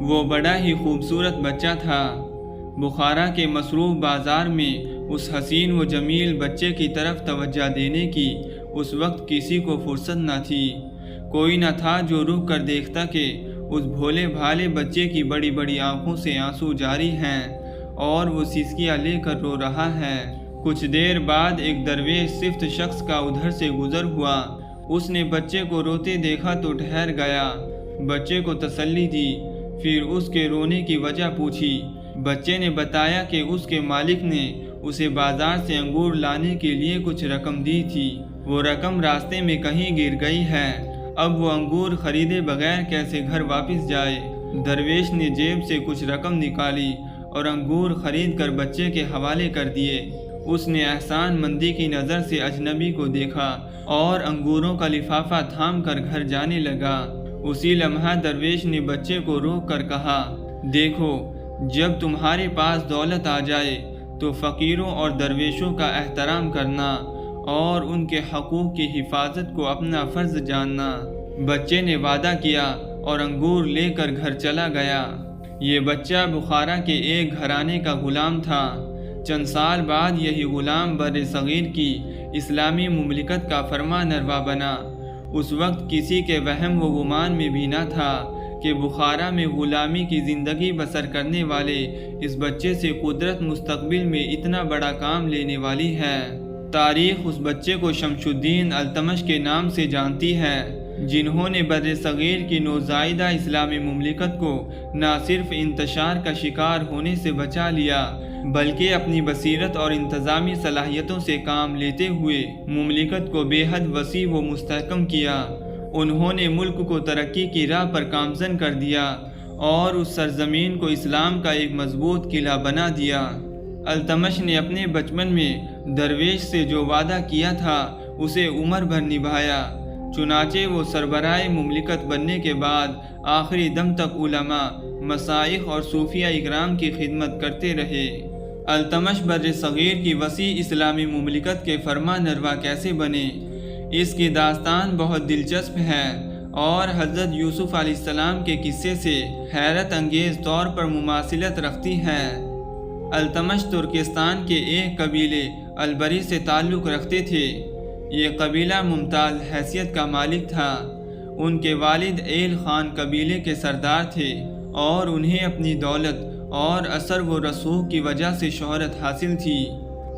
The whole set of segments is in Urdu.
وہ بڑا ہی خوبصورت بچہ تھا۔ بخارا کے مصروف بازار میں اس حسین و جمیل بچے کی طرف توجہ دینے کی اس وقت کسی کو فرصت نہ تھی۔ کوئی نہ تھا جو رک کر دیکھتا کہ اس بھولے بھالے بچے کی بڑی بڑی آنکھوں سے آنسو جاری ہیں اور وہ سسکیاں لے کر رو رہا ہے۔ کچھ دیر بعد ایک درویش صفت شخص کا ادھر سے گزر ہوا۔ اس نے بچے کو روتے دیکھا تو ٹھہر گیا، بچے کو تسلی دی، پھر اس کے رونے کی وجہ پوچھی۔ بچے نے بتایا کہ اس کے مالک نے اسے بازار سے انگور لانے کے لیے کچھ رقم دی تھی، وہ رقم راستے میں کہیں گر گئی ہے، اب وہ انگور خریدے بغیر کیسے گھر واپس جائے۔ درویش نے جیب سے کچھ رقم نکالی اور انگور خرید کر بچے کے حوالے کر دیے۔ اس نے احسان مندی کی نظر سے اجنبی کو دیکھا اور انگوروں کا لفافہ تھام کر گھر جانے لگا۔ اسی لمحہ درویش نے بچے کو روک کر کہا، دیکھو، جب تمہارے پاس دولت آ جائے تو فقیروں اور درویشوں کا احترام کرنا اور ان کے حقوق کی حفاظت کو اپنا فرض جاننا۔ بچے نے وعدہ کیا اور انگور لے کر گھر چلا گیا۔ یہ بچہ بخارا کے ایک گھرانے کا غلام تھا۔ چند سال بعد یہی غلام بر صغیر کی اسلامی مملکت کا فرمان روا بنا۔ اس وقت کسی کے وہم و گمان میں بھی نہ تھا کہ بخارا میں غلامی کی زندگی بسر کرنے والے اس بچے سے قدرت مستقبل میں اتنا بڑا کام لینے والی ہے۔ تاریخ اس بچے کو شمس الدین التمش کے نام سے جانتی ہے، جنہوں نے بر صغیر کی نوزائیدہ اسلامی مملکت کو نہ صرف انتشار کا شکار ہونے سے بچا لیا بلکہ اپنی بصیرت اور انتظامی صلاحیتوں سے کام لیتے ہوئے مملکت کو بے حد وسیع و مستحکم کیا۔ انہوں نے ملک کو ترقی کی راہ پر گامزن کر دیا اور اس سرزمین کو اسلام کا ایک مضبوط قلعہ بنا دیا۔ التمش نے اپنے بچپن میں درویش سے جو وعدہ کیا تھا اسے عمر بھر نبھایا، چنانچہ وہ سربراہ مملکت بننے کے بعد آخری دم تک علماء، مشائخ اور صوفیہ اکرام کی خدمت کرتے رہے۔ التمش بر صغیر کی وسیع اسلامی مملکت کے فرمان روا کیسے بنے، اس کی داستان بہت دلچسپ ہے اور حضرت یوسف علیہ السلام کے قصے سے حیرت انگیز طور پر مماثلت رکھتی ہے۔ التمش ترکستان کے ایک قبیلے البری سے تعلق رکھتے تھے۔ یہ قبیلہ ممتاز حیثیت کا مالک تھا۔ ان کے والد ایل خان قبیلے کے سردار تھے اور انہیں اپنی دولت اور اثر و رسوخ کی وجہ سے شہرت حاصل تھی۔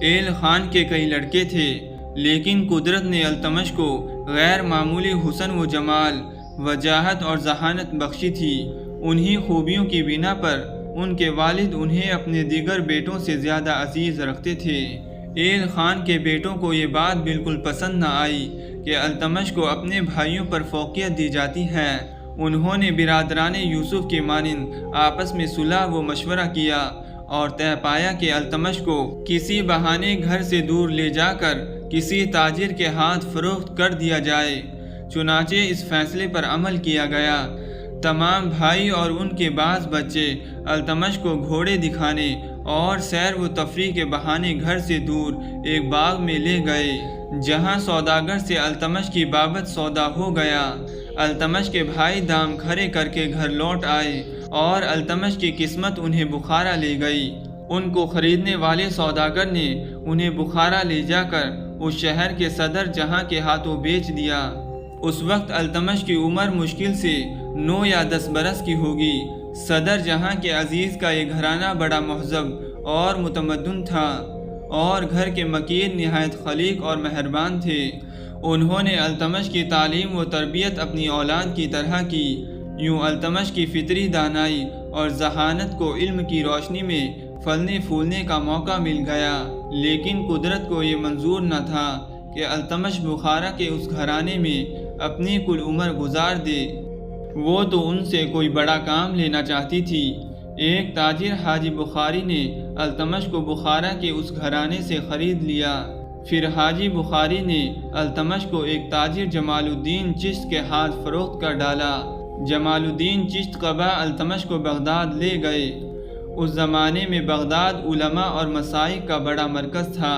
ایل خان کے کئی لڑکے تھے، لیکن قدرت نے التمش کو غیر معمولی حسن و جمال، وجاہت اور ذہانت بخشی تھی۔ انہی خوبیوں کی بنا پر ان کے والد انہیں اپنے دیگر بیٹوں سے زیادہ عزیز رکھتے تھے۔ ایل خان کے بیٹوں کو یہ بات بالکل پسند نہ آئی کہ التمش کو اپنے بھائیوں پر فوقیت دی جاتی ہے۔ انہوں نے برادران یوسف کے مانند آپس میں صلح و مشورہ کیا اور طے پایا کہ التمش کو کسی بہانے گھر سے دور لے جا کر کسی تاجر کے ہاتھ فروخت کر دیا جائے۔ چنانچہ اس فیصلے پر عمل کیا گیا۔ تمام بھائی اور ان کے بعض بچے التمش کو گھوڑے دکھانے اور سیر و تفریح کے بہانے گھر سے دور ایک باغ میں لے گئے، جہاں سوداگر سے التمش کی بابت سودا ہو گیا۔ التمش کے بھائی دام کھڑے کر کے گھر لوٹ آئے اور التمش کی قسمت انہیں بخارا لے گئی۔ ان کو خریدنے والے سوداگر نے انہیں بخارا لے جا کر اس شہر کے صدر جہاں کے ہاتھوں بیچ دیا۔ اس وقت التمش کی عمر مشکل سے 9 یا 10 برس کی ہوگی۔ صدر جہاں کے عزیز کا یہ گھرانہ بڑا مہذب اور متمدن تھا اور گھر کے مکیر نہایت خلیق اور مہربان تھے۔ انہوں نے التمش کی تعلیم و تربیت اپنی اولاد کی طرح کی۔ یوں التمش کی فطری دانائی اور ذہانت کو علم کی روشنی میں پھلنے پھولنے کا موقع مل گیا، لیکن قدرت کو یہ منظور نہ تھا کہ التمش بخارا کے اس گھرانے میں اپنی کل عمر گزار دے۔ وہ تو ان سے کوئی بڑا کام لینا چاہتی تھی۔ ایک تاجر حاجی بخاری نے التمش کو بخارا کے اس گھرانے سے خرید لیا۔ پھر حاجی بخاری نے التمش کو ایک تاجر جمال الدین چشت کے ہاتھ فروخت کر ڈالا۔ جمال الدین چشت قبا التمش کو بغداد لے گئے۔ اس زمانے میں بغداد علماء اور مشائخ کا بڑا مرکز تھا۔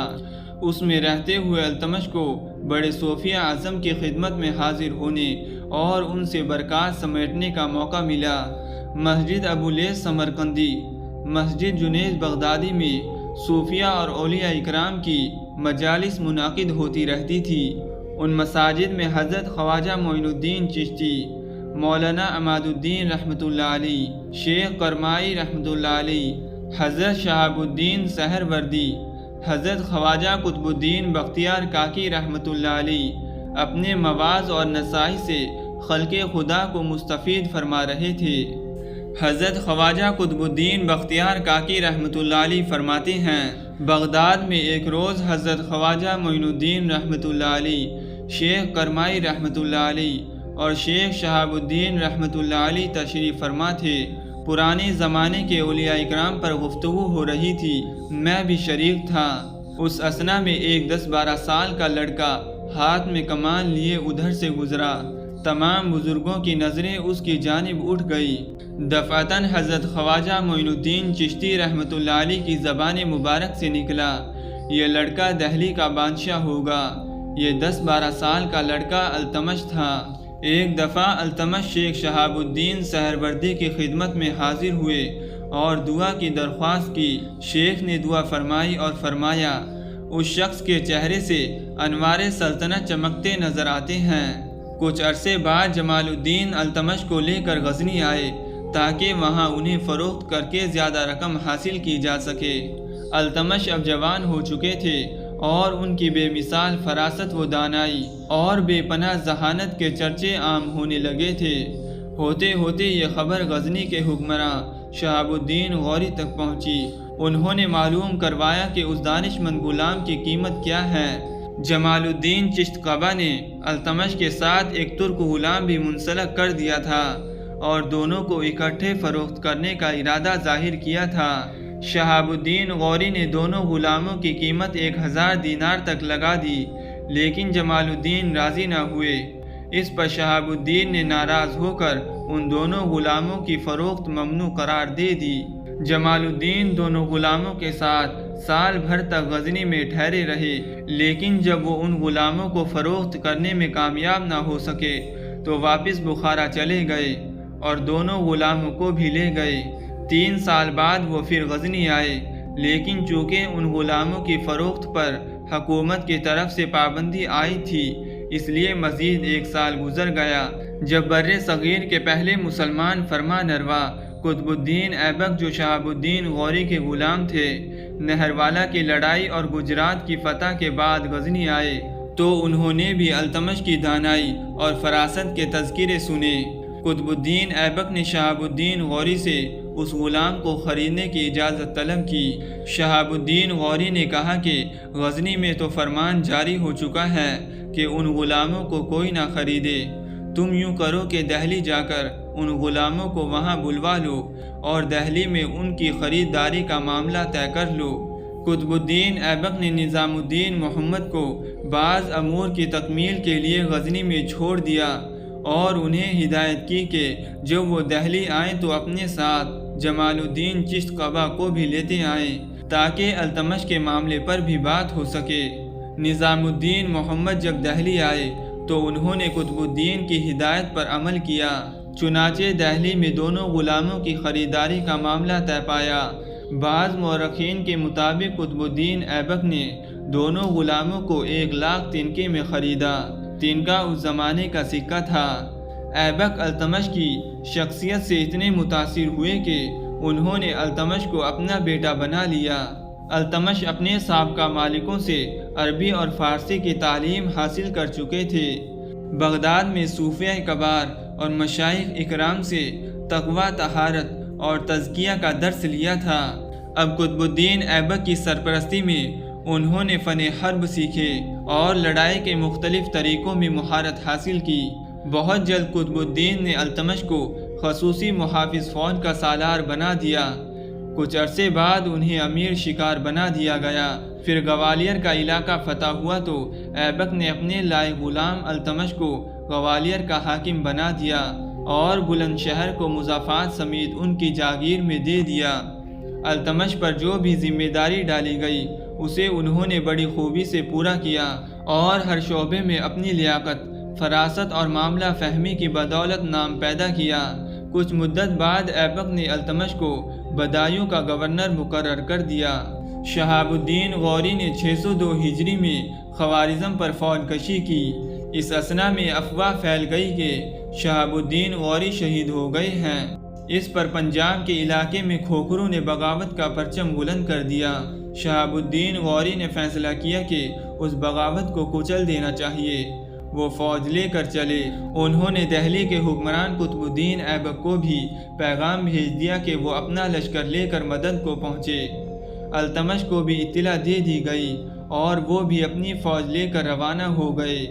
اس میں رہتے ہوئے التمش کو بڑے صوفیہ اعظم کی خدمت میں حاضر ہونے اور ان سے برکات سمیٹنے کا موقع ملا۔ مسجد ابولیس سمرقندی، مسجد جنید بغدادی میں صوفیہ اور اولیاء اکرام کی مجالس منعقد ہوتی رہتی تھی۔ ان مساجد میں حضرت خواجہ معین الدین چشتی، مولانا عماد الدین رحمۃ اللہ علیہ، شیخ قرمائی رحمۃ اللہ علیہ، حضرت شہاب الدین سہروردی، حضرت خواجہ قطب الدین بختیار کاکی رحمۃ اللہ علیہ اپنے مواعظ اور نصائح سے خلق خدا کو مستفید فرما رہے تھے۔ حضرت خواجہ قطب الدین بختیار کاکی رحمۃ اللہ علیہ فرماتے ہیں، بغداد میں ایک روز حضرت خواجہ معین الدین رحمۃ اللہ علیہ، شیخ قرمائی رحمۃ اللہ علیہ اور شیخ شہاب الدین رحمۃ اللہ علیہ تشریف فرما تھے۔ پرانے زمانے کے اولیاء اکرام پر گفتگو ہو رہی تھی، میں بھی شریک تھا۔ اس اثنا میں ایک 10-12 سال کا لڑکا ہاتھ میں کمان لیے ادھر سے گزرا۔ تمام بزرگوں کی نظریں اس کی جانب اٹھ گئی۔ دفعتاً حضرت خواجہ معین الدین چشتی رحمۃ اللہ علیہ کی زبان مبارک سے نکلا، یہ لڑکا دہلی کا بادشاہ ہوگا۔ یہ 10-12 سال کا لڑکا التمش تھا۔ ایک دفعہ التمش شیخ شہاب الدین سہروردی کی خدمت میں حاضر ہوئے اور دعا کی درخواست کی۔ شیخ نے دعا فرمائی اور فرمایا، اس شخص کے چہرے سے انوار سلطنت چمکتے نظر آتے ہیں۔ کچھ عرصے بعد جمال الدین التمش کو لے کر غزنی آئے تاکہ وہاں انہیں فروخت کر کے زیادہ رقم حاصل کی جا سکے۔ التمش اب جوان ہو چکے تھے اور ان کی بے مثال فراست و دانائی اور بے پناہ ذہانت کے چرچے عام ہونے لگے تھے۔ ہوتے ہوتے یہ خبر غزنی کے حکمراں شہاب الدین غوری تک پہنچی۔ انہوں نے معلوم کروایا کہ اس دانش مند غلام کی قیمت کیا ہے۔ جمال الدین چشت قبا نے التمش کے ساتھ ایک ترک غلام بھی منسلک کر دیا تھا اور دونوں کو اکٹھے فروخت کرنے کا ارادہ ظاہر کیا تھا۔ شہاب الدین غوری نے دونوں غلاموں کی قیمت 1000 دینار تک لگا دی، لیکن جمال الدین راضی نہ ہوئے۔ اس پر شہاب الدین نے ناراض ہو کر ان دونوں غلاموں کی فروخت ممنوع قرار دے دی۔ جمال الدین دونوں غلاموں کے ساتھ سال بھر تک غزنی میں ٹھہرے رہے، لیکن جب وہ ان غلاموں کو فروخت کرنے میں کامیاب نہ ہو سکے تو واپس بخارا چلے گئے اور دونوں غلاموں کو بھی لے گئے۔ 3 سال بعد وہ پھر غزنی آئے، لیکن چونکہ ان غلاموں کی فروخت پر حکومت کی طرف سے پابندی آئی تھی، اس لیے مزید 1 سال گزر گیا۔ جب بر صغیر کے پہلے مسلمان فرما نروا قطب الدین ایبک، جو شہاب الدین غوری کے غلام تھے، نہروالا کی لڑائی اور گجرات کی فتح کے بعد غزنی آئے تو انہوں نے بھی التمش کی دانائی اور فراست کے تذکرے سنے۔ قطب الدین ایبک نے شہاب الدین غوری سے اس غلام کو خریدنے کی اجازت طلب کی۔ شہاب الدین غوری نے کہا کہ غزنی میں تو فرمان جاری ہو چکا ہے کہ ان غلاموں کو کوئی نہ خریدے، تم یوں کرو کہ دہلی جا کر ان غلاموں کو وہاں بلوا لو اور دہلی میں ان کی خریداری کا معاملہ طے کر لو۔ قطب الدین ایبک نے نظام الدین محمد کو بعض امور کی تکمیل کے لیے غزنی میں چھوڑ دیا اور انہیں ہدایت کی کہ جب وہ دہلی آئیں تو اپنے ساتھ جمال الدین چشت قبا کو بھی لیتے آئیں تاکہ التمش کے معاملے پر بھی بات ہو سکے۔ نظام الدین محمد جب دہلی آئے تو انہوں نے قطب الدین کی ہدایت پر عمل کیا، چنانچہ دہلی میں دونوں غلاموں کی خریداری کا معاملہ طے پایا۔ بعض مورخین کے مطابق قطب الدین ایبک نے دونوں غلاموں کو 1 لاکھ تنکے میں خریدا۔ تنکا اس زمانے کا سکہ تھا۔ ایبک التمش کی شخصیت سے اتنے متاثر ہوئے کہ انہوں نے التمش کو اپنا بیٹا بنا لیا۔ التمش اپنے سابقہ مالکوں سے عربی اور فارسی کی تعلیم حاصل کر چکے تھے۔ بغداد میں صوفیہ کبار اور مشائخ اکرام سے تقویٰ، طہارت اور تزکیہ کا درس لیا تھا۔ اب قطب الدین ایبک کی سرپرستی میں انہوں نے فن حرب سیکھے اور لڑائی کے مختلف طریقوں میں مہارت حاصل کی۔ بہت جلد قطب الدین نے التمش کو خصوصی محافظ فوج کا سالار بنا دیا۔ کچھ عرصے بعد انہیں امیر شکار بنا دیا گیا۔ پھر گوالیر کا علاقہ فتح ہوا تو ایبک نے اپنے لائق غلام التمش کو گوالیر کا حاکم بنا دیا اور بلند شہر کو مضافات سمیت ان کی جاگیر میں دے دیا۔ التمش پر جو بھی ذمہ داری ڈالی گئی اسے انہوں نے بڑی خوبی سے پورا کیا اور ہر شعبے میں اپنی لیاقت، فراست اور معاملہ فہمی کی بدولت نام پیدا کیا۔ کچھ مدت بعد ایبک نے التمش کو بدایوں کا گورنر مقرر کر دیا۔ شہاب الدین غوری نے 602 ہجری میں خوارزم پر فوج کشی کی۔ اس اثنا میں افواہ پھیل گئی کہ شہاب الدین غوری شہید ہو گئے ہیں۔ اس پر پنجاب کے علاقے میں کھوکھروں نے بغاوت کا پرچم بلند کر دیا۔ شہاب الدین غوری نے فیصلہ کیا کہ اس بغاوت کو کچل دینا چاہیے۔ وہ فوج لے کر چلے۔ انہوں نے دہلی کے حکمران قطب الدین ایبک کو بھی پیغام بھیج دیا کہ وہ اپنا لشکر لے کر مدد کو پہنچے۔ التمش کو بھی اطلاع دے دی گئی اور وہ بھی اپنی فوج لے کر روانہ ہو گئے۔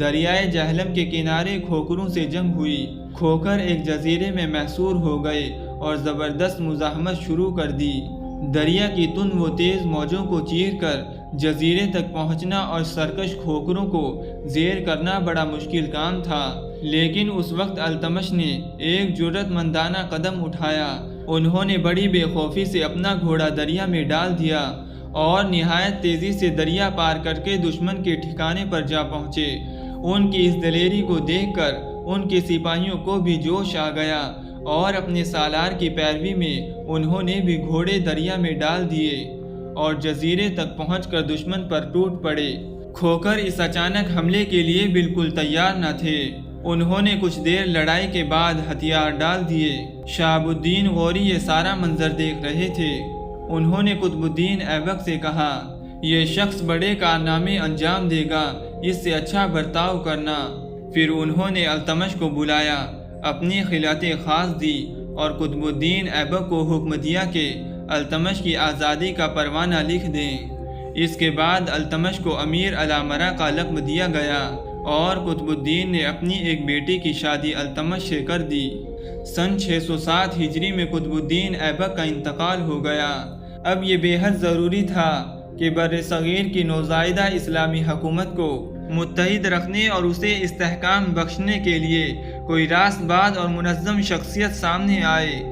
دریائے جہلم کے کنارے کھوکھروں سے جنگ ہوئی۔ کھوکھر ایک جزیرے میں محصور ہو گئے اور زبردست مزاحمت شروع کر دی۔ دریا کی تند و تیز موجوں کو چیر کر جزیرے تک پہنچنا اور سرکش کھوکھروں کو زیر کرنا بڑا مشکل کام تھا، لیکن اس وقت التمش نے ایک جرأت مندانہ قدم اٹھایا۔ انہوں نے بڑی بے خوفی سے اپنا گھوڑا دریا میں ڈال دیا اور نہایت تیزی سے دریا پار کر کے دشمن کے ٹھکانے پر جا پہنچے۔ ان کی اس دلیری کو دیکھ کر ان کے سپاہیوں کو بھی جوش آ گیا اور اپنے سالار کی پیروی میں انہوں نے بھی گھوڑے دریا میں ڈال دیے اور جزیرے تک پہنچ کر دشمن پر ٹوٹ پڑے۔ کھوکھر اس اچانک حملے کے لیے بالکل تیار نہ تھے۔ انہوں نے کچھ دیر لڑائی کے بعد ہتھیار ڈال دیے۔ شہاب الدین غوری یہ سارا منظر دیکھ رہے تھے۔ انہوں نے قطب الدین ایبک سے کہا، یہ شخص بڑے کارنامے انجام دے گا، اس سے اچھا برتاؤ کرنا۔ پھر انہوں نے التمش کو بلایا، اپنی خلعت خاص دی اور قطب الدین ایبک کو حکم دیا کہ التمش کی آزادی کا پروانہ لکھ دیں۔ اس کے بعد التمش کو امیر علامرہ کا لقب دیا گیا اور قطب الدین نے اپنی ایک بیٹی کی شادی التمش سے کر دی۔ سن 607 ہجری میں قطب الدین ایبک کا انتقال ہو گیا۔ اب یہ بے حد ضروری تھا کہ بر صغیر کی نوزائیدہ اسلامی حکومت کو متحد رکھنے اور اسے استحکام بخشنے کے لیے کوئی راست باز اور منظم شخصیت سامنے آئے۔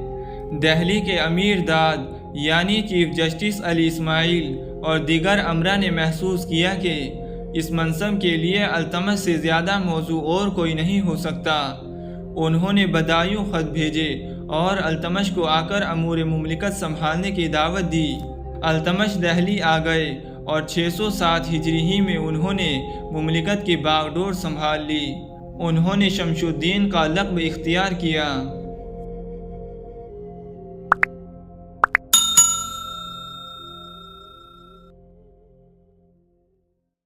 دہلی کے امیر داد یعنی چیف جسٹس علی اسماعیل اور دیگر امرا نے محسوس کیا کہ اس منصب کے لیے التمش سے زیادہ موزوں اور کوئی نہیں ہو سکتا۔ انہوں نے بدایوں خط بھیجے اور التمش کو آ کر امور مملکت سنبھالنے کی دعوت دی۔ التمش دہلی آ گئے اور 607 ہجری ہی میں انہوں نے مملکت کی باغ ڈور سنبھال لی۔ انہوں نے شمس الدین کا لقب اختیار کیا۔